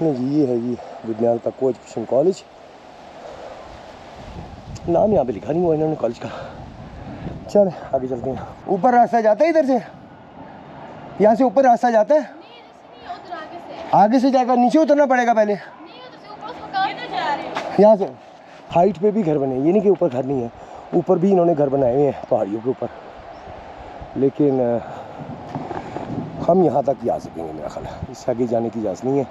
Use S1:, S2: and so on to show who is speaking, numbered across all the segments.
S1: नहीं जी, ये है जी दुधनियाल का को एजुकेशन कॉलेज। नाम यहाँ पे लिखा नहीं हुआ इन्होंने कॉलेज का। चल आगे चलते हैं। ऊपर रास्ता जाता है इधर से, यहाँ से ऊपर रास्ता जाता है? आगे से जाकर नीचे उतरना पड़ेगा पहले। यहाँ से हाइट पे भी घर बने, ये नहीं कि ऊपर घर नहीं है, ऊपर भी इन्होंने घर बनाए हुए हैं पहाड़ियों के ऊपर, लेकिन हम यहाँ तक ही आ सकेंगे मेरा ख्याल है, इससे आगे जाने की इजाज़त नहीं है।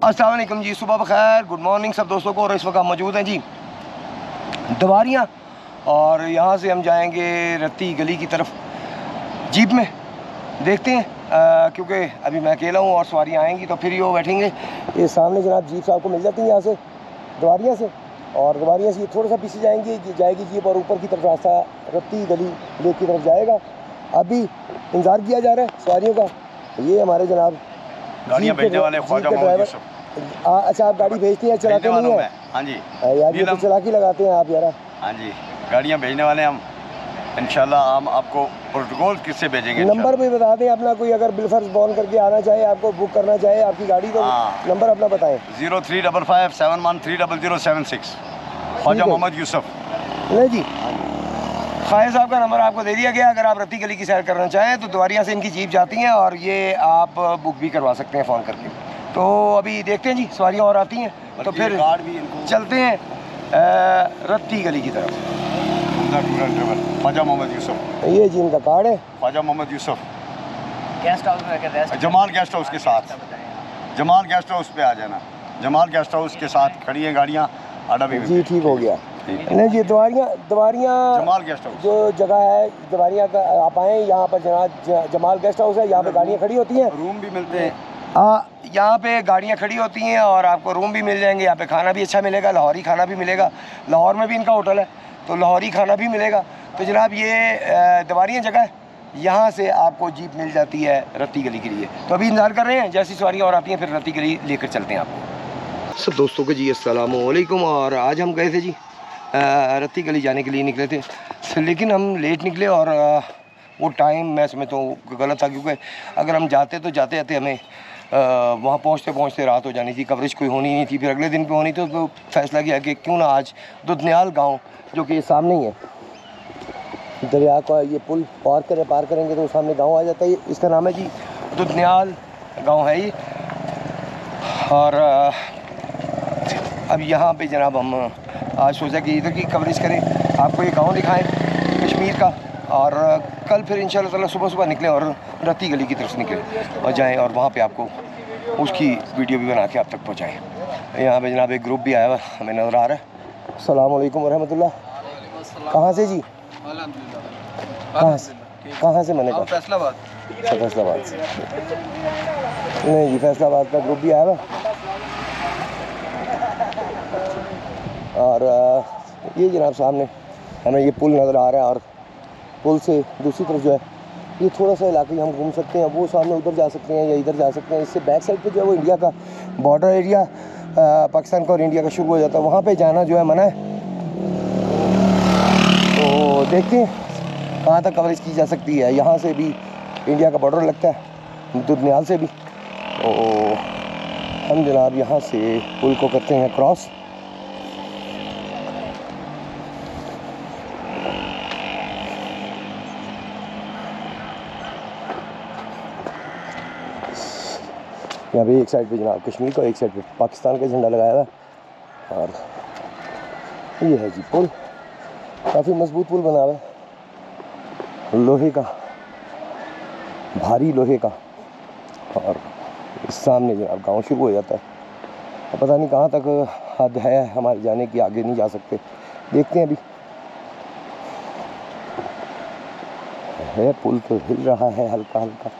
S1: अस्सलाम वालेकुम जी, सुबह बखैर, गुड मॉर्निंग सब दोस्तों को। और इस वक्त हम मौजूद हैं जी दवारियाँ, और यहाँ से हम जाएंगे रत्ती गली की तरफ जीप में। देखते हैं क्योंकि अभी मैं अकेला हूँ और सवारियाँ आएंगी तो फिर ही वो बैठेंगे। ये सामने जनाब जीप आपको मिल जाती है यहाँ से दवारियाँ से, और दवारियाँ से ये थोड़ा सा पीछे जाएगी जीप, और ऊपर की तरफ रास्ता रत्ती गली लेक की तरफ जाएगा। अभी इंतज़ार किया जा रहा है सवारियों का। ये हमारे जनाब
S2: गाड़ियाँ भेजने वाले ख्वाजा मोहम्मद यूसुफ।
S1: अच्छा, आप गाड़ी भेजती हैं, चलाते नहीं हैं?
S2: हाँ जी
S1: यार, ये तो चलाकी लगाते हैं आप यार।
S2: हाँ जी, गाड़ियाँ भेजने वाले हम इंशाल्लाह। हम आपको प्रोटोकॉल किससे भेजेंगे?
S1: नंबर भी बता दें अपना, कोई अगर बिलफर्ज बॉन करके आना चाहे, आपको बुक करना चाहे आपकी गाड़ी, तो नंबर अपना बताएं।
S2: 0355713076 ख्वाजा मोहम्मद यूसुफ।
S1: नहीं जी, ख्वाजा साहब का नंबर आपको दे दिया गया। अगर आप रत्ती गली की सैर करना चाहें तो दवारियाँ से इनकी जीप जाती हैं, और ये आप बुक भी करवा सकते हैं फ़ोन करके। तो अभी देखते हैं जी, सवारियाँ और आती हैं तो फिर चलते हैं रत्ती गली की तरफ।
S2: ख्वाजा मोहम्मद यूसुफ,
S1: ये जी इनका कार्ड है।
S2: ख्वाजा मोहम्मद यूसुफ गेस्ट हाउस में, जमाल गेस्ट हाउस के साथ, जमाल गेस्ट हाउस पे आ जाना। जमाल गेस्ट हाउस के साथ खड़ी हैं गाड़ियाँ। आडा भी
S1: जी ठीक हो गया। नहीं जी, दवारियाँ
S2: जमाल गेस्ट हाउस
S1: जो जगह है दवारियाँ का, आप आएँ यहाँ पर जनाब जमाल गेस्ट हाउस है। यहाँ पे गाड़ियाँ खड़ी होती हैं,
S2: रूम भी मिलते हैं।
S1: यहाँ पे गाड़ियाँ खड़ी होती हैं और आपको रूम भी मिल जाएंगे। यहाँ पे खाना भी अच्छा मिलेगा, लाहौरी खाना भी मिलेगा। लाहौर में भी इनका होटल है तो लाहौरी खाना भी मिलेगा। तो जनाब ये दवारियाँ जगह है, यहाँ से आपको जीप मिल जाती है रत्ती गली के लिए। तो अभी इंतज़ार कर रहे हैं, जैसी सवारियाँ और आती हैं फिर रत्ती गली लेकर चलते हैं आपको। सब दोस्तों को जी अस्सलाम वालेकुम। और आज हम गए थे जी रत्ती गली जाने के लिए निकले थे, लेकिन हम लेट निकले और वो टाइम मैं समझता हूँ गलत था, क्योंकि अगर हम जाते तो जाते जाते हमें वहाँ पहुँचते पहुँचते रात हो जानी थी, कवरेज कोई होनी नहीं थी, फिर अगले दिन पे होनी थी। तो फैसला किया कि क्यों ना आज दुधनियाल गांव, जो कि सामने ही है, दरिया का ये पुल पार करेंगे तो सामने गांव आ जाता है। इसका नाम है जी दुधनियाल गांव है ये। और अब यहाँ पे जनाब हम आज सोचा कि इधर की कवरेज करें, आपको ये गाँव दिखाएँ कश्मीर का, और कल फिर इंशाल्लाह ताला सुबह निकलें और रत्ती गली की तरफ से निकलें और जाएं, और वहाँ पे आपको उसकी वीडियो भी बना के आप तक पहुँचाएँ। यहाँ पे जनाब एक ग्रुप भी आया हुआ हमें नज़र आ रहा है। अस्सलाम वालेकुम वरहमतुल्लाह। कहाँ से जी? कहाँ से? मैंने कहा
S2: फैसलाबाद।
S1: फैसलाबाद से नहीं जी, फैसलाबाद का ग्रुप भी आया हुआ। और ये जनाब सामने हमें ये पुल नज़र आ रहा है, और पुल से दूसरी तरफ जो है ये थोड़ा सा इलाके हम घूम सकते हैं। वो सामने उधर जा सकते हैं या इधर जा सकते हैं। इससे बैक साइड पे जो है वो इंडिया का बॉर्डर एरिया पाकिस्तान का और इंडिया का शुरू हो जाता है, वहाँ पे जाना जो है मना है। तो देखते हैं कहाँ तक कवरेज की जा सकती है। यहाँ से भी इंडिया का बॉर्डर लगता है, दुधनियाल से भी। तो हम जनाब यहाँ से पुल को करते हैं क्रॉस। यहाँ पे एक साइड पे जनाब कश्मीर का, एक साइड पे पाकिस्तान का झंडा लगाया हुआ है। और ये है जी पुल, काफ़ी मजबूत पुल बना हुआ है, लोहे का, भारी लोहे का। और सामने जनाब गाँव शुरू हो जाता है। पता नहीं कहाँ तक हद है हमारे जाने की, आगे नहीं जा सकते, देखते हैं अभी। है, पुल तो हिल रहा है हल्का हल्का।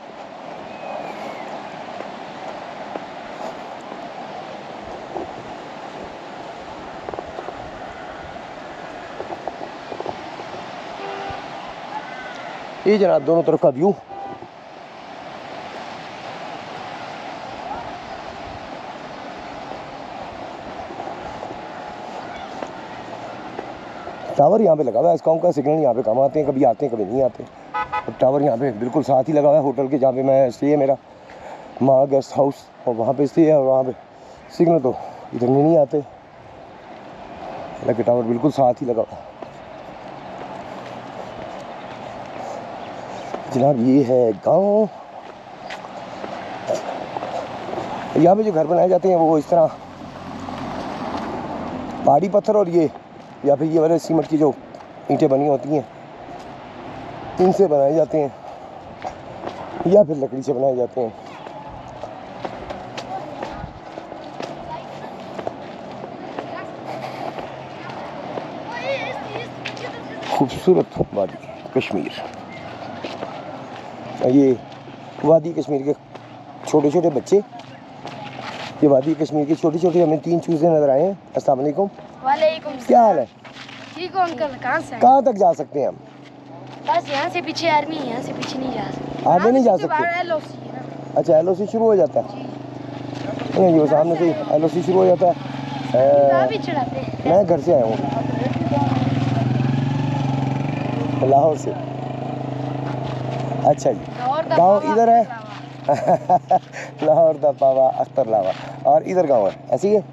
S1: ये जनाब दोनों तरफ का व्यू। टावर यहाँ पे लगा हुआ है, इस गाँव का सिग्नल यहाँ पे कम आते हैं, कभी आते हैं कभी नहीं आते। और टावर यहाँ पे बिल्कुल साथ ही लगा हुआ है होटल के, जहाँ पे मैं स्टे है मेरा, माँ गेस्ट हाउस, और वहाँ पे स्टे है। और वहाँ पे सिग्नल तो इधर नहीं आते, हालांकि टावर बिल्कुल साथ ही लगा हुआ है। जनाब ये है गाँव। यहाँ पे जो घर बनाए जाते हैं वो इस तरह पहाड़ी पत्थर और ये या फिर ये वाले सीमेंट की जो ईंटें बनी होती हैं इनसे बनाए जाते हैं, या फिर लकड़ी से बनाए जाते हैं। खूबसूरत वादी कश्मीर। ये वादी कश्मीर के छोटे छोटे बच्चे, ये वादी कश्मीर के छोटे छोटे हमें 3 चूजे नजर आए हैं। अस्सलाम वालेकुम।
S3: वालेकुम।
S1: क्या हाल है?
S3: ठीक हो अंकल? कहाँ से?
S1: कहाँ तक जा सकते हैं हम?
S3: बस यहाँ से पीछे आर्मी है, यहाँ से पीछे नहीं जा सकते।
S1: आगे नहीं जा सकते?
S3: LOC है ना।
S1: अच्छा LOC शुरू हो जाता है? नहीं वो सामने से LOC शुरू हो जाता है।
S3: भी चढ़ाते हैं।
S1: मैं घर से आया हूँ, लाहौर से। अच्छा जी, गाँव इधर है? लाहौर दा पावा अख्तर लावा, और इधर गाँव है, ऐसी है?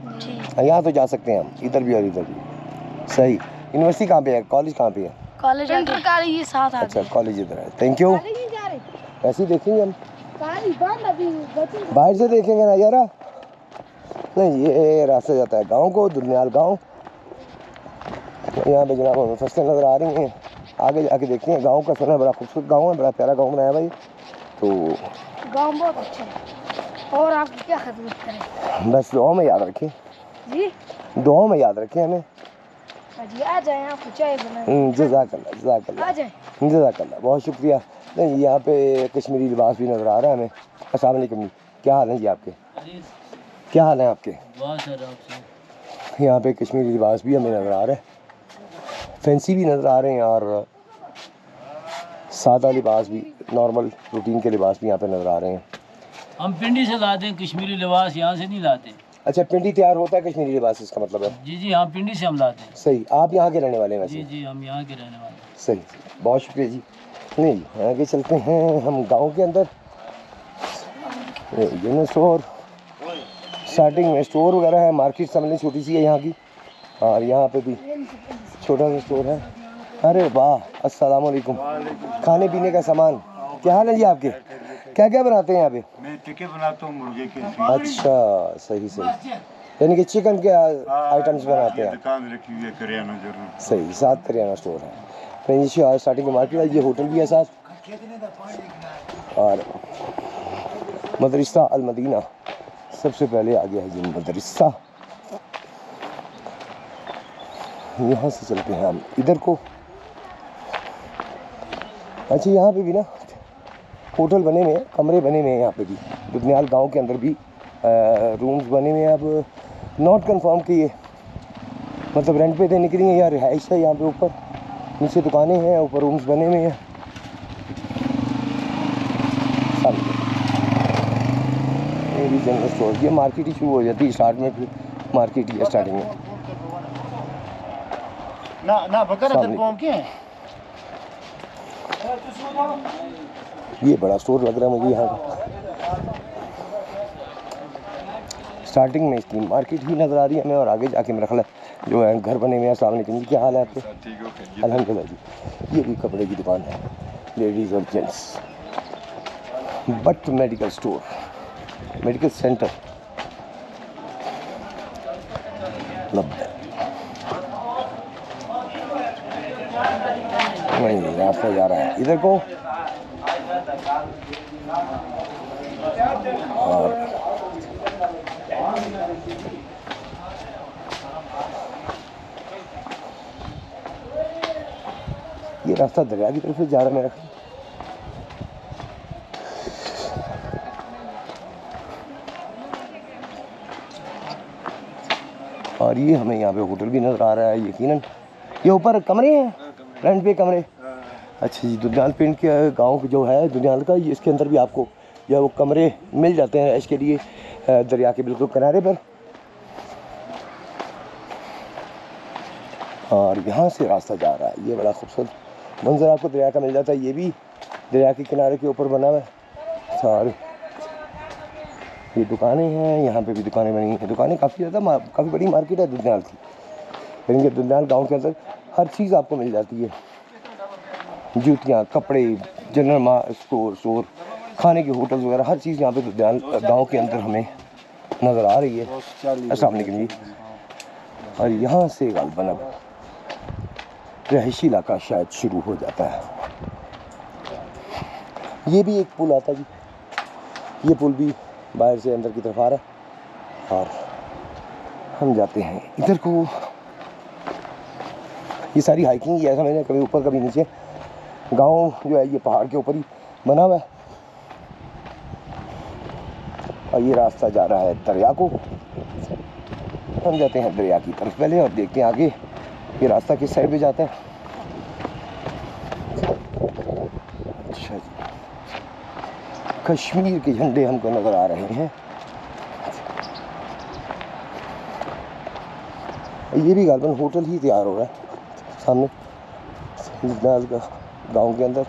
S1: यहाँ तो जा सकते हैं हम, इधर भी और इधर भी। सही। यूनिवर्सिटी कहाँ पे है, कॉलेज कहाँ पे है?
S3: कॉलेज इंटर कॉलेज ये साथ आते
S1: अच्छा कॉलेज इधर है। Thank you. ऐसे ही देखेंगे हम, बाहर से देखेंगे ना यार। नहीं ये रास्ता जाता है गांव को, दुनियाल गांव। यहाँ पे जनाब हमें फसलें नज़र आ रही हैं, आगे जाके देखते हैं। गांव का सर बड़ा खूबसूरत गांव है, बड़ा प्यारा गांव बनाया भाई। तो
S3: गांव बहुत अच्छा है, और आपकी क्या खिदमत करें?
S1: बस दुआ में याद रखें
S3: जी,
S1: दुआ में याद रखें हमें।
S3: जी आ जाए, आपको चाय बनाए।
S1: जज़ाकल्लाह जज़ाकल्लाह,
S3: आ जाए।
S1: जज़ाकल्लाह, बहुत शुक्रिया। नहीं यहाँ पे कश्मीरी लिबास भी नज़र आ रहा है हमें। अस्सलाम वालेकुम, क्या हाल है जी आपके? क्या हाल है आपके? यहाँ पे कश्मीरी लिबास भी हमें नज़र आ रहा है, फैंसी भी नज़र आ रहे हैं, और सादा लिबास भी, नॉर्मल रूटीन के लिबास भी यहाँ पे नज़र आ रहे हैं।
S4: हम पिंडी से लाते हैं कश्मीरी लिबास, यहाँ से नहीं लाते।
S1: अच्छा पिंडी तैयार होता है कश्मीरी लिबास, इसका मतलब है?
S4: जी जी हाँ, पिंडी से हम लाते हैं।
S1: सही। आप यहाँ के रहने वाले हैं वैसे?
S4: जी जी हम यहाँ के रहने वाले हैं।
S1: सही, बहुत शुक्रिया जी। नहीं आगे चलते हैं हम गांव के अंदर। ये स्टोर, स्टार्टिंग में स्टोर वगैरह है, मार्केट समझ छोटी सी है यहाँ की, और यहाँ पे भी छोटा सा स्टोर है। अरे वाह, अस्सलाम वालेकुम। खाने पीने का सामान, क्या हाल है जी आपके? क्या क्या बनाते हैं यहाँ पे?
S2: मैं टिक्के बनाता हूँ मुर्गे के।
S1: अच्छा सही सही, यानी कि चिकन के आइटम्स बनाते हैं।
S2: दुकान रखी हुई है किराना जरूर।
S1: सही, साथ किराना स्टोर है। फिर स्टार्टिंग में मार्केट है, ये होटल भी है साथ, और मदरसा अल मदीना सबसे पहले आ गया है ये मदरसा। यहाँ से चलते हैं हम इधर को। अच्छा यहाँ पे भी ना होटल बने हुए हैं, कमरे बने हुए हैं यहाँ पे भी, दुनियाल गांव के अंदर भी रूम्स बने हुए हैं। अब नॉट कंफर्म कि ये मतलब रेंट पे देने के लिए या रिहाइश है। यहाँ पे ऊपर नीचे दुकानें हैं, ऊपर रूम्स बने हुए हैं। ये भी जनरल स्टोर, ये मार्केट ही शुरू हो जाती है स्टार्ट में, फिर मार्केट ही है स्टार्टिंग में।
S2: ना बकर
S1: ये बड़ा स्टोर लग रहा है मुझे यहाँ का। स्टार्टिंग में इसकी मार्केट ही नज़र आ रही है हमें, और आगे जाके मेरा ख्याल है जो है घर बने हुए हैं। अस्सलाम वालेकुम जी, क्या हाल है आपके? अल्हम्दुलिल्लाह जी। ये भी कपड़े की दुकान है, लेडीज़ और gents. But medical store, medical centre नहीं, रास्ता जा रहा है इधर को। और ये रास्ता दरिया की तरफ से जा रहा है मेरा। और ये हमें यहाँ पे होटल भी नज़र आ रहा है यकीनन। ये ऊपर कमरे हैं, रेंट पे कमरे। अच्छा जी, दुनियाल पिंड के गांव जो है दुनियाल का, इसके अंदर भी आपको या वो कमरे मिल जाते हैं इसके लिए, दरिया के बिल्कुल किनारे पर। और यहाँ से रास्ता जा रहा है, ये बड़ा खूबसूरत मंजर आपको दरिया का मिल जाता है। ये भी दरिया के किनारे के ऊपर बना हुआ है। सारे ये दुकानें हैं, यहाँ पे भी दुकानें बनी हैं। दुकानें काफ़ी ज़्यादा, काफ़ी बड़ी मार्केट है दुनियाल की। लेकिन दुनियाल गांव के अंदर हर चीज़ आपको मिल जाती है, जूतियाँ, कपड़े, जनरल स्टोर, खाने के होटल वगैरह, हर चीज़ यहाँ पे दुनियाल गाँव के अंदर हमें नज़र आ रही है। अस्सलाम वालेकुम जी। और यहाँ से गालबन अब रहायशी इलाका शायद शुरू हो जाता है। ये भी एक पुल आता है जी, ये पुल भी बाहर से अंदर की तरफ आ रहा है। और हम जाते हैं इधर को। ये सारी हाइकिंग ही है, समझे, कभी ऊपर कभी नीचे। गांव जो है ये पहाड़ के ऊपर ही बना हुआ है। और ये रास्ता जा रहा है दरिया को। हम जाते हैं दरिया की तरफ पहले और देखते हैं आगे ये रास्ता किस साइड पे जाता है। अच्छा जी, कश्मीर के झंडे हमको नज़र आ रहे हैं। ये भी गालबन होटल ही तैयार हो रहा है सामने गांव के अंदर।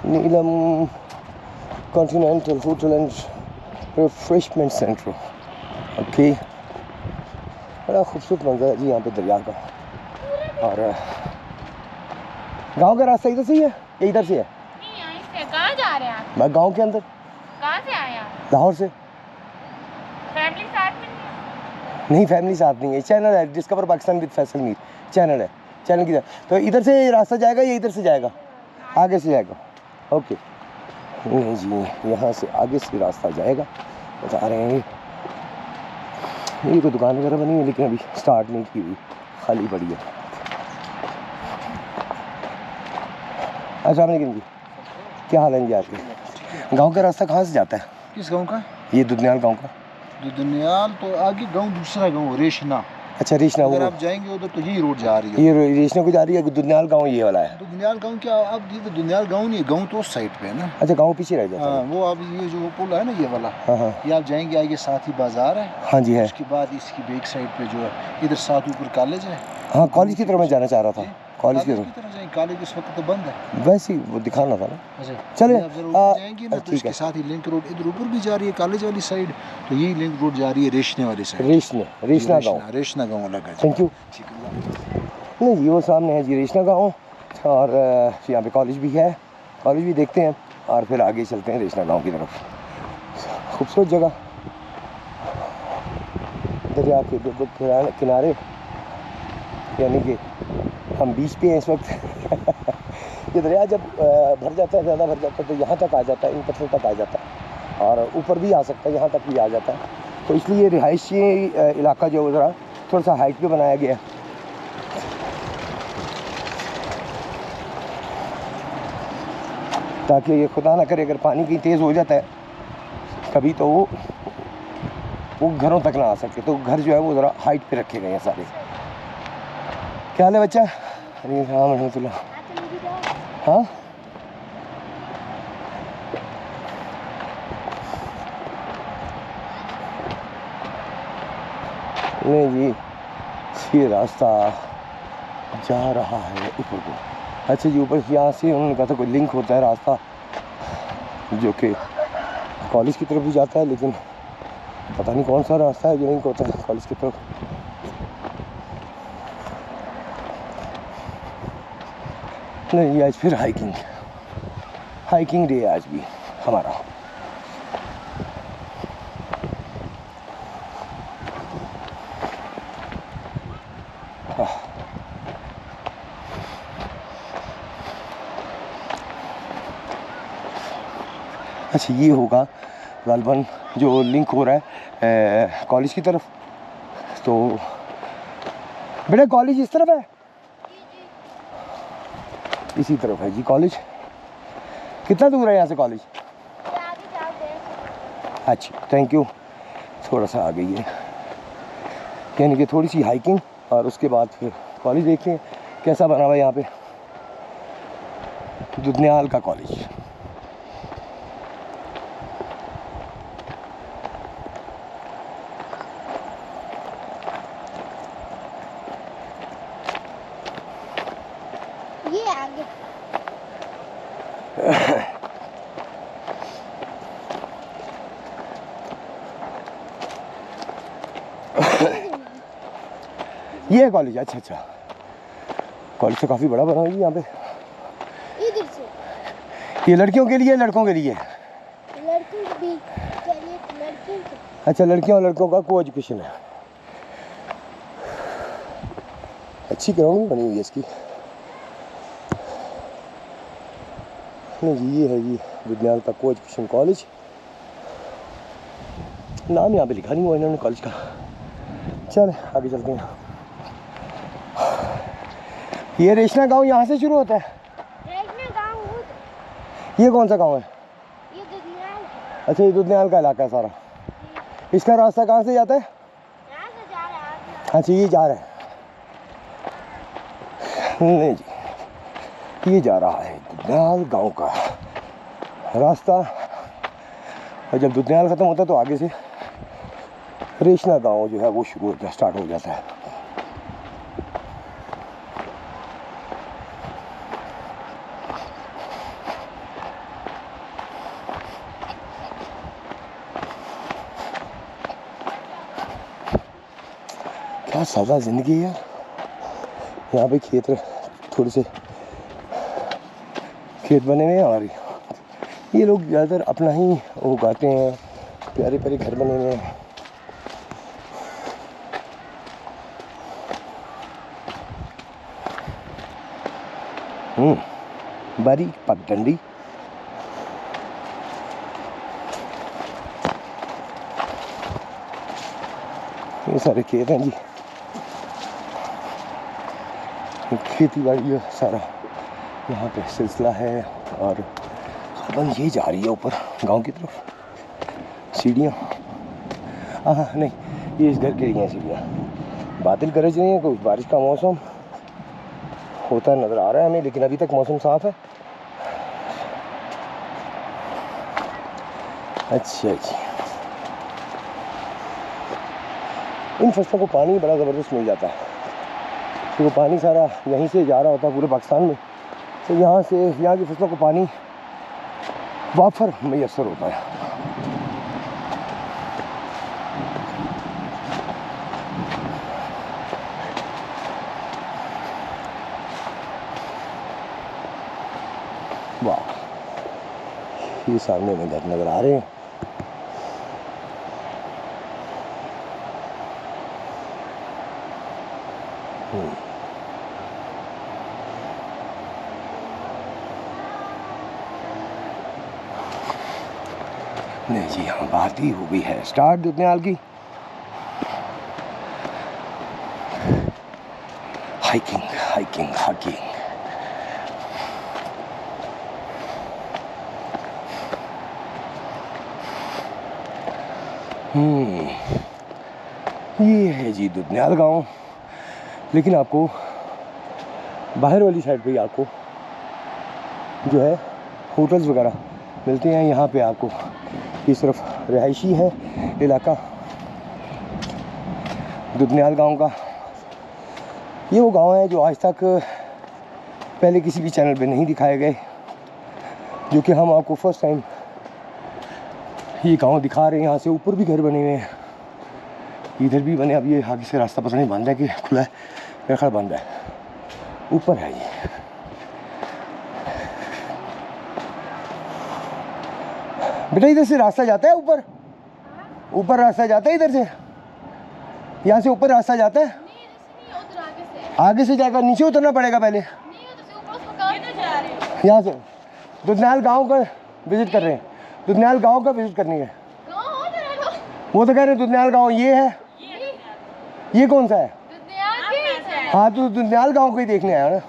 S1: Neelam continental hotel and refreshment centre. Okay, बड़ा खूबसूरत मंजर है जी यहाँ पे दरिया का। और गांव का रास्ता इधर से ही है या इधर से है?
S5: कहाँ जा रहे हैं आप?
S1: मैं गांव के अंदर।
S5: कहाँ से आए आप?
S1: लाहौर से।
S5: फैमिली साथ में
S1: नहीं, फैमिली साथ नहीं है। चैनल है discover Pakistan with Faisal Mir, channel है। चैनल की तो इधर से रास्ता जाएगा या इधर से जाएगा? आगे से जाएगा। ओके, नहीं जी, यहाँ से आगे से रास्ता जाएगा। बता रहे हैं ये कोई दुकान वगैरह बनी है लेकिन अभी स्टार्ट नहीं की हुई, खाली पड़ी है। अच्छा जी, क्या हाल है जी आपके? गांव का रास्ता कहाँ से जाता है?
S6: किस गांव का?
S1: ये दुनियाल गांव का।
S6: दुनियाल तो आगे गांव दूसरा गांव रेशना।
S1: अच्छा, रेशना।
S6: अगर आप जाएंगे उधर तो यही रोड जा रही है।
S1: ये रेशना को जा रही है, दुनियाल गांव ये वाला है।
S6: तो दुनियाल गांव क्या, अब ये तो दुनियाल गांव नहीं है, गांव तो उस साइड पे है ना।
S1: अच्छा, गांव पीछे रह जाता है।
S6: हाँ, वो अब ये जो पुल है ना ये वाला,
S1: हाँ,
S6: ये आप जाएंगे आगे साथ ही बाजार है।
S1: हाँ जी है।
S6: उसके बाद इसकी बैक साइड पे जो है इधर साथ ऊपर कॉलेज है।
S1: हाँ, कॉलेज की तरफ मैं जाना चाह रहा था। कॉलेज की तरफ
S6: जाएंगे, कॉलेज इस वक्त तो बंद है।
S1: वैसे ही वो दिखाना था ना।
S6: अच्छा,
S1: चलिए,
S6: आप जरा ऊपर जाएंगे ना तो
S1: ठीक
S6: इसके
S1: है।
S6: साथ ही लिंक रोड इधर ऊपर भी जा रही है कॉलेज वाली साइड, तो यही लिंक रोड जा रही है रेशने वाली साइड।
S1: रेशना गाँव।
S6: रेशना गाँव अलग है।
S1: Thank you. नहीं जी, वो सामने है जी रेशना गाँव। और यहाँ पे कॉलेज भी है, कॉलेज भी देखते हैं और फिर आगे चलते हैं रेशना गाँव की तरफ। खूबसूरत जगह, दरिया के बिल्कुल किनारे, यानी कि हम बीच पे हैं इस वक्त। ये दरिया जब भर जाता है, ज़्यादा भर जाता है तो यहाँ तक आ जाता है, इन पत्थरों तक आ जाता है और ऊपर भी आ सकता है, यहाँ तक भी आ जाता है। तो इसलिए रिहायशी इलाका जो ज़रा थोड़ा सा हाइट पे बनाया गया है। ताकि ये खुदा ना करे अगर पानी कहीं तेज़ हो जाता है कभी तो वो घरों तक ना आ सके, तो घर जो है वो ज़रा हाइट पे रखे गए हैं सारे। क्या हाल है बच्चा? रहमतुल्लाह। हाँ, नहीं जी, ये रास्ता जा रहा है ऊपर को। अच्छा जी, ऊपर यहाँ से उन्होंने कहा था कोई लिंक होता है रास्ता जो कि कॉलेज की तरफ भी जाता है, लेकिन पता नहीं कौन सा रास्ता है जो लिंक होता है कॉलेज की तरफ। नहीं, आज फिर हाइकिंग डे है आज भी हमारा। अच्छा, ये होगा गालबन जो लिंक हो रहा है कॉलेज की तरफ। तो बेटा कॉलेज इस तरफ है, इसी तरफ है जी कॉलेज। कितना दूर है यहाँ से कॉलेज? अच्छा, थैंक यू। थोड़ा सा आ गई है। यानी कि थोड़ी सी हाइकिंग और उसके बाद फिर कॉलेज देखते हैं कैसा बना हुआ है यहाँ पे, दुधनियाल का कॉलेज।
S3: ये आगे
S1: ये कॉलेज, अच्छा अच्छा, कॉलेज तो काफ़ी बड़ा बना हुआ है यहाँ पे।
S3: इधर से
S1: ये लड़कियों के लिए लड़कों के लिए?
S3: लड़कों भी चलिए लड़कियों के
S1: अच्छा, लड़कियों और लड़कों का को एजुकेशन है। अच्छी ग्राउंड बनी हुई है इसकी। नहीं जी, ये है जी दुधनियाल का को एजुकेशन कॉलेज। नाम यहाँ पे लिखा नहीं हुआ इन्होंने कॉलेज का। चल आगे चलते हैं। ये रेशना गांव यहाँ से शुरू होता है?
S3: रेशना गांव उधर,
S1: ये कौन सा गांव है?
S3: ये दुनियाल
S1: अच्छा, ये दुधनियाल का इलाका है सारा। इसका रास्ता कहाँ से जाता है?
S3: यहाँ से जा रहा है।
S1: अच्छा, ये जा रहा है। नहीं जी, ये जा रहा है दुधनियाल गांव का रास्ता। और जब दुधनियाल ख़त्म होता है तो आगे से रेशना गांव जो है वो शुरू होता है, स्टार्ट हो जाता है। क्या सादा ज़िंदगी है यहाँ पे। खेत थोड़े से खेत बने हुए हैं और ये लोग ज़्यादातर अपना ही उगाते हैं। प्यारे प्यारे घर बने हुए हैं। बड़ी पगडंडी। ये सारे खेत हैं जी, खेती बाड़ी है सारा यहाँ पे सिलसिला है। और खबन ये जा रही है ऊपर गांव की तरफ। सीढ़ियाँ, हाँ नहीं, ये इस घर के लिए हैं सीढ़ियाँ। बादल गरज रही हैं, कोई बारिश का मौसम होता नज़र आ रहा है हमें, लेकिन अभी तक मौसम साफ़ है। अच्छा जी, इन फसलों को पानी बड़ा ज़बरदस्त मिल जाता है। तो वो पानी सारा यहीं से जा रहा होता है पूरे पाकिस्तान में, तो यहाँ से यहाँ की फसलों को पानी वाफर मैसर होता है। वाह, ये सामने में घर नज़र आ रहे हैं। नहीं जी, हाँ बात ही हो गई है स्टार्ट दुधनियाल की। Hiking hiking hiking. ये है जी दुधनियाल गांव। लेकिन आपको बाहर वाली साइड पे आपको जो है होटल्स वगैरह मिलते हैं। यहाँ पे आपको ये सिर्फ रिहायशी है इलाका दुधनियाल गांव का। ये वो गांव है जो आज तक पहले किसी भी चैनल पे नहीं दिखाए गए, जो कि हम आपको फर्स्ट टाइम ये गांव दिखा रहे हैं। यहाँ से ऊपर भी घर बने हुए हैं, इधर भी बने। अब ये आगे से रास्ता पता नहीं बंद है कि खुला है, मेरा ख्याल बंद है। ऊपर है ये। बेटा इधर से रास्ता जाता है ऊपर? ऊपर रास्ता जाता है इधर से? यहाँ से ऊपर रास्ता जाता है? आगे से जाकर नीचे उतरना पड़ेगा पहले। यहाँ से दुधनियाल गांव का विजिट कर रहे हैं। दुधनियाल गांव का विजिट करनी है। वो तो कह रहे हैं दुधनियाल गांव ये है। ये कौन सा है? हाँ, तो दुधनियाल गांव को ही देखने आया ना।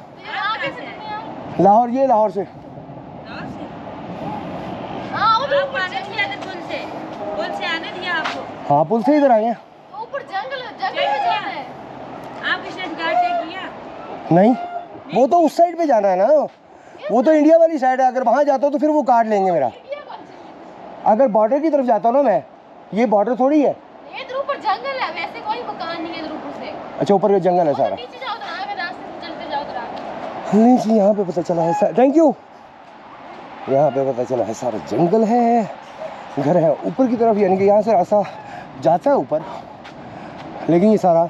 S1: लाहौर, ये लाहौर से। हाँ, पुल से इधर आए हैं।
S5: ऊपर जंगल
S1: नहीं, वो तो उस साइड पे जाना है ना, वो तो इंडिया वाली साइड है। अगर वहाँ जाता हूँ तो फिर वो काट लेंगे मेरा। अगर बॉर्डर की तरफ जाता हूँ ना मैं, ये बॉर्डर थोड़ी है।
S5: इधर ऊपर जंगल है, वैसे कोई मकान नहीं है इधर ऊपर से।
S1: अच्छा, ऊपर का जंगल है सारा।
S5: नीचे जाओ तो आगे रास्ते से चलते जाओ तो आगे।
S1: नहीं जी, यहाँ पे पता चला है, थैंक यू, यहाँ पे पता चला है सारा जंगल है, घर है ऊपर की तरफ, यानी कि यहाँ से रास्ता जाता है ऊपर, लेकिन ये सारा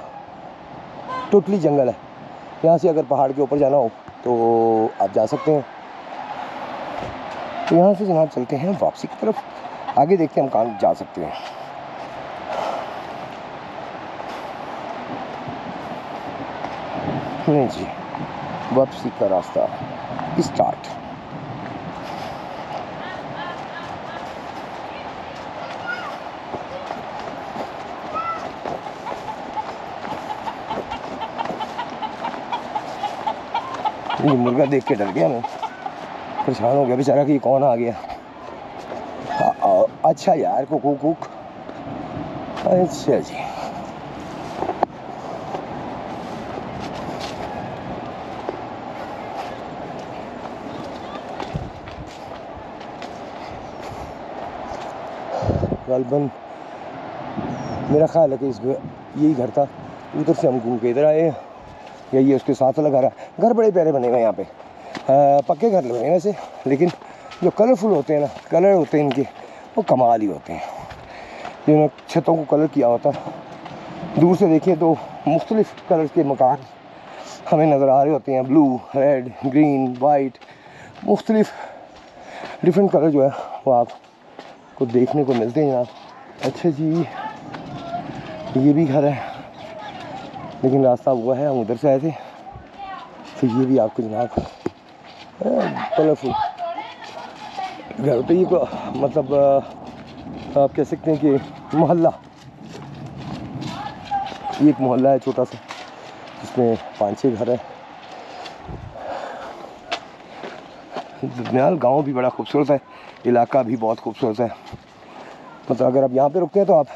S1: टोटली जंगल है। यहाँ से अगर पहाड़ के ऊपर जाना हो तो आप जा सकते हैं। तो यहाँ से जनाब चलते हैं वापसी की तरफ, आगे देखते हैं हम कहाँ जा सकते हैं। नहीं जी, वापसी का रास्ता स्टार्ट। ये मुर्गा देख के डर गया मैं, परेशान हो गया बेचारा कि कौन आ गया। अच्छा यार, कुक कुक, अच्छा जी। गलबन मेरा ख्याल है कि इस यही घर था, उधर से हम घूम के इधर आए हैं, या ये उसके साथ लगा रहा है। घर बड़े प्यारे बने हुए यहाँ पे, पक्के घर बने वैसे, लेकिन जो कलरफुल होते हैं ना, कलर होते हैं इनके, वो कमाल ही होते हैं। जिन्होंने छतों को कलर किया होता, दूर से देखिए तो मुख्तलिफ कलर के मकान हमें नज़र आ रहे होते हैं, ब्लू, रेड, ग्रीन, वाइट, मुख्तलिफ डिफरेंट कलर जो है वो आपको देखने को मिलते हैं यहाँ। अच्छा जी, ये भी घर है, लेकिन रास्ता हुआ है, हम उधर से आए थे। तो ये भी आपको जनाब कलरफुल घर पे, ये मतलब आप कह सकते हैं कि मोहल्ला, ये एक मोहल्ला है छोटा सा, जिसमें 5-6 घर है। दुधन्याल गांव भी बड़ा खूबसूरत है, इलाका भी बहुत खूबसूरत है। मतलब अगर आप यहाँ पे रुकते हैं तो आप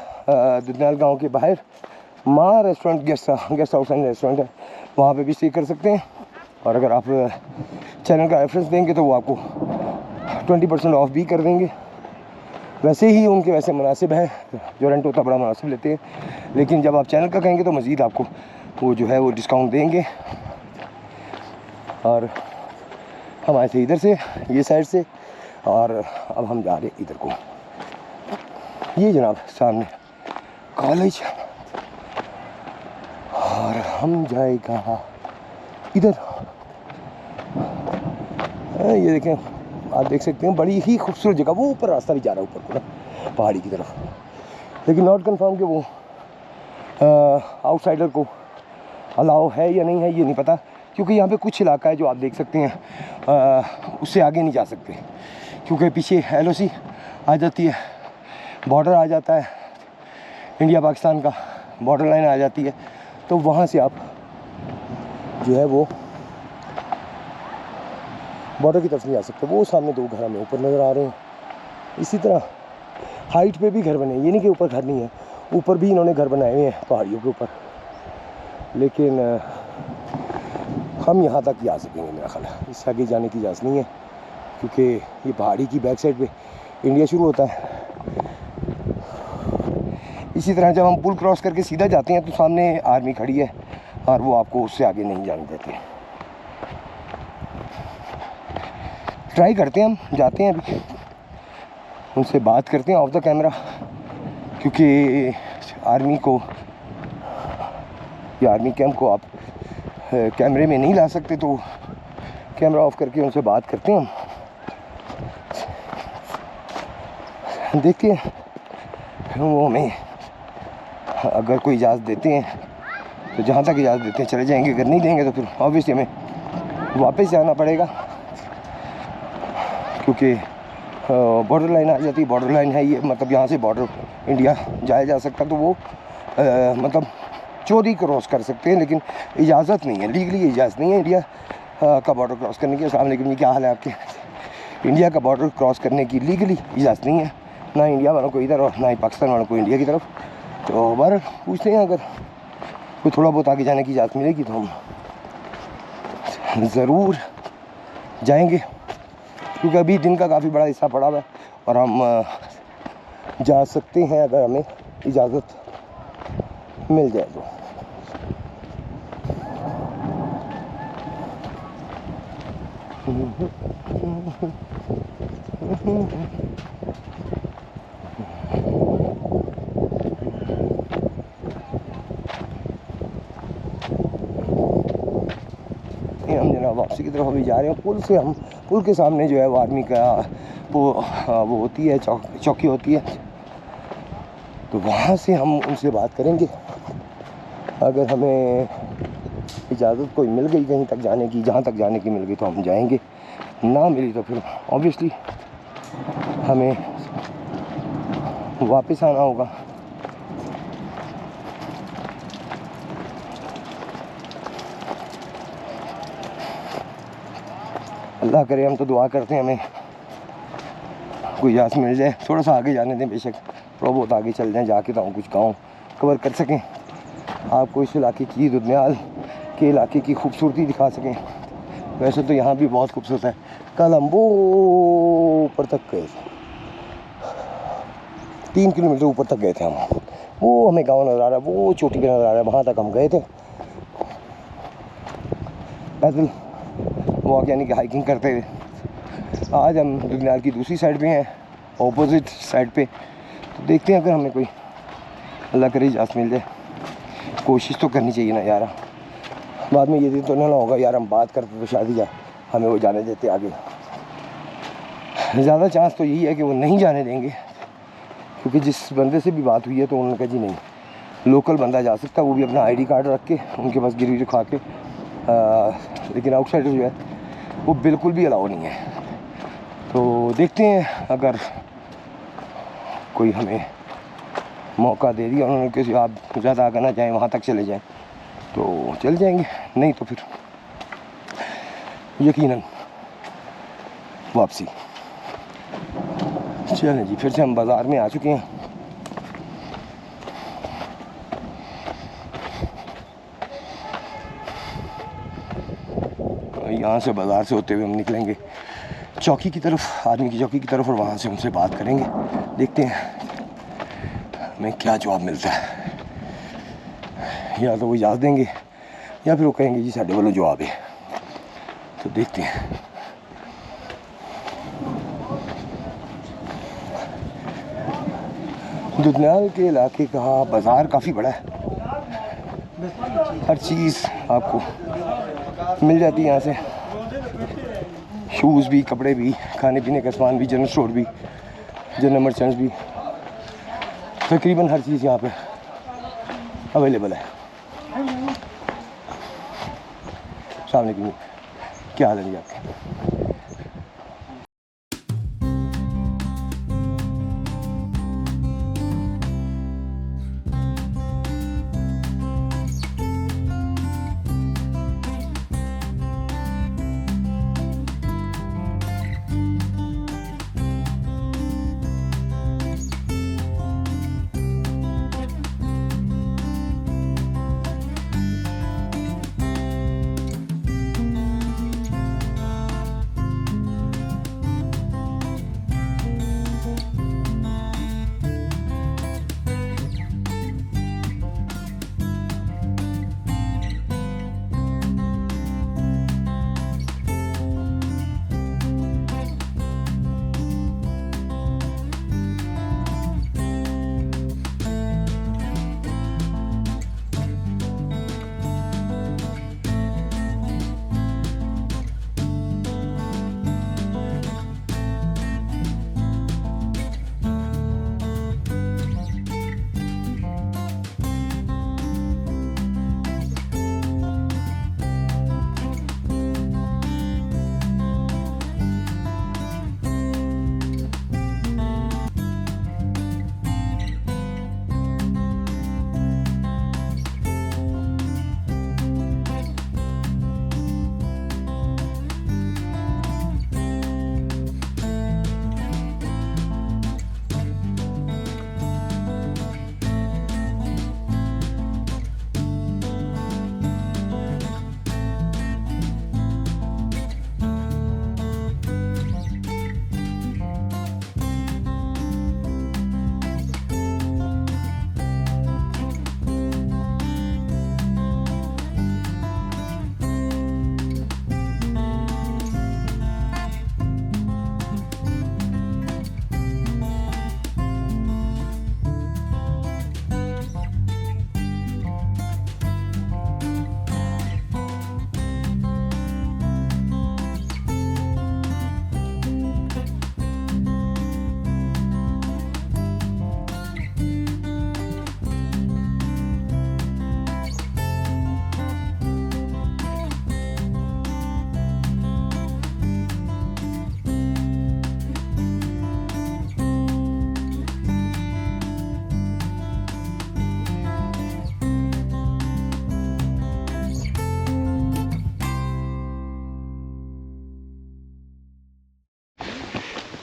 S1: दुधन्याल गांव के बाहर माँ restaurant, guest house and restaurant है, वहाँ पे भी स्टे कर सकते हैं। और अगर आप चैनल का रेफरेंस देंगे तो वो आपको 20% ऑफ भी कर देंगे। वैसे ही उनके वैसे मुनासिब है, जो रेंट होता है बड़ा मुनासिब लेते हैं, लेकिन जब आप चैनल का कहेंगे तो मज़ीद आपको वो जो है वो डिस्काउंट देंगे। और हम आए थे इधर से, ये साइड से, और अब हम जा रहे इधर को। ये जनाब सामने कॉलेज, और हम जाएगा इधर। ये देखें, आप देख सकते हैं बड़ी ही खूबसूरत जगह। वो ऊपर रास्ता भी जा रहा है ऊपर को ना, पहाड़ी की तरफ, लेकिन नॉट कंफर्म कि वो आउटसाइडर को अलाउ है या नहीं है, ये नहीं पता, क्योंकि यहाँ पे कुछ इलाका है जो आप देख सकते हैं उससे आगे नहीं जा सकते, क्योंकि पीछे LOC आ जाती है, बॉर्डर आ जाता है, इंडिया पाकिस्तान का बॉर्डर लाइन आ जाती है, तो वहाँ से आप जो है वो बॉर्डर की तरफ नहीं जा सकते। वो सामने 2 घर हमें ऊपर नज़र आ रहे हैं। इसी तरह हाइट पे भी घर बने हैं, ये नहीं कि ऊपर घर नहीं है, ऊपर भी इन्होंने घर बनाए हुए हैं पहाड़ियों के ऊपर, लेकिन हम यहाँ तक ही आ सकेंगे मेरा ख्याल है, इससे आगे जाने की इजाज़त नहीं है, क्योंकि ये पहाड़ी की बैक साइड पे इंडिया शुरू होता है। इसी तरह जब हम पुल क्रॉस करके सीधा जाते हैं तो सामने आर्मी खड़ी है, और वो आपको उससे आगे नहीं जाने देते। ट्राई करते हैं, हम जाते हैं अभी, उनसे बात करते हैं ऑफ द कैमरा, क्योंकि आर्मी को या आर्मी कैंप को आप कैमरे में नहीं ला सकते, तो कैमरा ऑफ करके उनसे बात करते हैं हम। देखिए वो हमें अगर कोई इजाज़त देते हैं तो जहाँ तक इजाज़त देते हैं चले जाएंगे, अगर नहीं देंगे तो फिर ऑब्वियसली हमें वापस जाना पड़ेगा, क्योंकि बॉर्डर लाइन आ जाती है। बॉर्डर लाइन है ये, मतलब यहाँ से बॉर्डर इंडिया जाया जा सकता, तो वो मतलब चोरी क्रॉस कर सकते हैं, लेकिन इजाज़त नहीं है, लीगली इजाज़त नहीं है इंडिया का बॉर्डर क्रॉस करने की। अस्सलाम वालेकुम जी, क्या हाल है आपके? इंडिया का बॉर्डर क्रॉस करने की लीगली इजाज़त नहीं है, ना इंडिया वालों को इधर और ना ही पाकिस्तान वालों को इंडिया की तरफ। तो बार पूछते हैं, अगर कोई थोड़ा बहुत आगे जाने की इजाज़त मिलेगी तो हम ज़रूर जाएंगे, क्योंकि अभी दिन का काफ़ी बड़ा हिस्सा पड़ा हुआ है और हम जा सकते हैं अगर हमें इजाज़त मिल जाए तो। हम जनाब वापसी की तरफ अभी जा रहे हैं। पुल से हम, पुल के सामने जो है वो आर्मी का वो होती है, चौकी होती है, तो वहाँ से हम उनसे बात करेंगे। अगर हमें इजाज़त कोई मिल गई कहीं तक जाने की, जहाँ तक जाने की मिल गई तो हम जाएंगे, ना मिली तो फिर ऑब्वियसली हमें वापस आना होगा। अल्लाह करे, हम तो दुआ करते हैं हमें कोई इजाज़त मिल जाए। थोड़ा सा आगे जाने दें, बेशक थोड़ा बहुत आगे चल जाएं, जाके तो हम कुछ गाँव कवर कर सकें, आपको इस इलाके की, दुनियाल के इलाके की खूबसूरती दिखा सकें। वैसे तो यहाँ भी बहुत खूबसूरत है। कल हम वो ऊपर तक गए थे, 3 किलोमीटर ऊपर तक गए थे हम। वो हमें गाँव नज़र आ रहा है, वो चोटी पे नज़र आ रहा है, वहाँ तक हम गए थे पैदल वॉक, यानी कि हाइकिंग करते हुए। आज हम दुनियाल की दूसरी साइड पे हैं, ऑपोजिट साइड पे, तो देखते हैं अगर हमें कोई अल्लाह करे इजाज़त मिल जाए। कोशिश तो करनी चाहिए ना यार, बाद में ये दिन तो ना होगा यार हम बात करते तो शादी जा हमें वो जाने देते आगे। ज़्यादा चांस तो यही है कि वो नहीं जाने देंगे, क्योंकि जिस बंदे से भी बात हुई है तो उन्होंने कहा जी नहीं, लोकल बंदा जा सकता, वो भी अपना ID कार्ड रख के, उनके पास गिरवी रखा के, लेकिन आउटसाइडर जो है वो बिल्कुल भी अलाउ नहीं है। तो देखते हैं अगर कोई हमें मौका दे दिया उन्होंने, किसी आप ज़्यादा आगे ना जाएँ, वहाँ तक चले जाएँ तो चल जाएंगे, नहीं तो फिर यकीनन वापसी। चलें जी, फिर से हम बाज़ार में आ चुके हैं। यहाँ से बाज़ार से होते हुए हम निकलेंगे चौकी की तरफ, आर्मी की चौकी की तरफ, और वहाँ से उनसे बात करेंगे। देखते हैं हमें क्या जवाब मिलता है, या तो वो इजाज़त देंगे या फिर वो कहेंगे जी साढ़े वालों जवाब है। तो देखते हैं। दुनियाल के इलाके का बाज़ार काफ़ी बड़ा है, हर चीज़ आपको मिल जाती है यहाँ से, शूज़ भी, कपड़े भी, खाने पीने का सामान भी, जनरल स्टोर भी, जनरल मर्चेंट्स भी, तकरीबन हर चीज़ यहाँ पे अवेलेबल है। सामने की क्या हाल है जी आपके?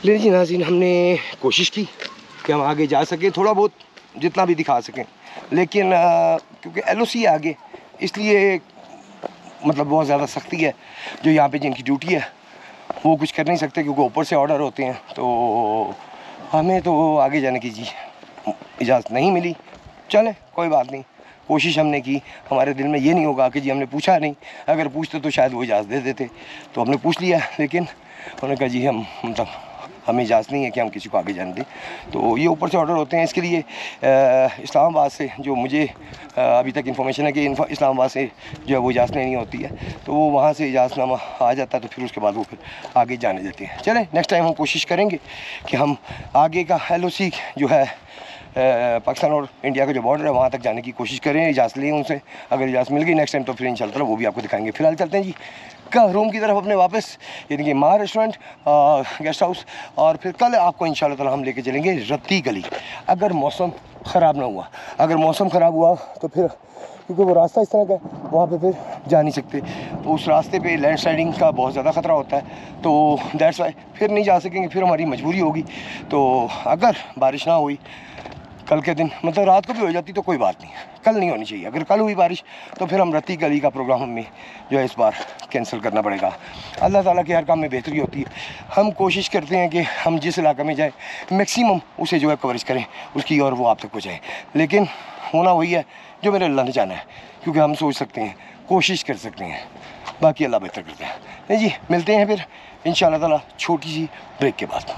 S1: लेकिन जी नाज़रीन, हमने कोशिश की कि हम आगे जा सकें, थोड़ा बहुत जितना भी दिखा सकें, लेकिन क्योंकि LOC है आगे, इसलिए मतलब बहुत ज़्यादा सख्ती है। जो यहाँ पे जिनकी ड्यूटी है वो कुछ कर नहीं सकते क्योंकि ऊपर से ऑर्डर होते हैं। तो हमें तो आगे जाने की जी इजाज़त नहीं मिली। चले कोई बात नहीं, कोशिश हमने की। हमारे दिल में ये नहीं होगा कि जी हमने पूछा नहीं, अगर पूछते तो शायद वो इजाज़त दे देते। तो हमने पूछ लिया, लेकिन उन्होंने कहा जी हम मतलब हमें इजाज़त नहीं है कि हम किसी को आगे जाने दें। तो ये ऊपर से ऑर्डर होते हैं। इसके लिए इस्लामाबाद से जो मुझे अभी तक इन्फॉर्मेशन है कि इस्लामाबाद से जो है वो इजाज़त लेनी होती है, तो वो वहाँ से इजाज़तनामा आ जाता है, तो फिर उसके बाद वो फिर आगे जाने देते हैं। चलें नेक्स्ट टाइम हम कोशिश करेंगे कि हम आगे का LOC जो है पाकिस्तान और इंडिया का जो बॉर्डर है वहाँ तक जाने की कोशिश करें, इजाज़त लें उनसे। अगर इजाज़त मिल गई नेक्स्ट टाइम तो फिर इंशाल्लाह वो भी आपको दिखाएंगे। फिलहाल चलते हैं जी का रूम की तरफ अपने वापस, यानी कि माँ रेस्टोरेंट गेस्ट हाउस, और फिर कल आपको इंशाल्लाह ताला हम लेके चलेंगे रत्ती गली। अगर मौसम ख़राब ना हुआ, अगर मौसम ख़राब हुआ तो फिर क्योंकि वो रास्ता इस तरह का है वहाँ पे फिर जा नहीं सकते, तो उस रास्ते पे लैंडस्लाइडिंग का बहुत ज़्यादा ख़तरा होता है। तो दैट्स वाई फिर नहीं जा सकेंगे, फिर हमारी मजबूरी होगी। तो अगर बारिश ना हुई कल के दिन, मतलब रात को भी हो जाती तो कोई बात नहीं, कल नहीं होनी चाहिए। अगर कल हुई बारिश तो फिर हम रत्ती गली का प्रोग्राम हमें जो है इस बार कैंसिल करना पड़ेगा। अल्लाह ताला के हर काम में बेहतरी होती है। हम कोशिश करते हैं कि हम जिस इलाके में जाएँ मैक्सिमम उसे जो है कवरेज करें उसकी, और वो आप तक पहुँचाएँ। लेकिन होना वही है जो मेरे अल्लाह ने जाना है, क्योंकि हम सोच सकते हैं, कोशिश कर सकते हैं, बाकी अल्लाह बेहतर करते हैं। नहीं जी, मिलते हैं फिर इंशाअल्लाह ताला छोटी सी ब्रेक के बाद।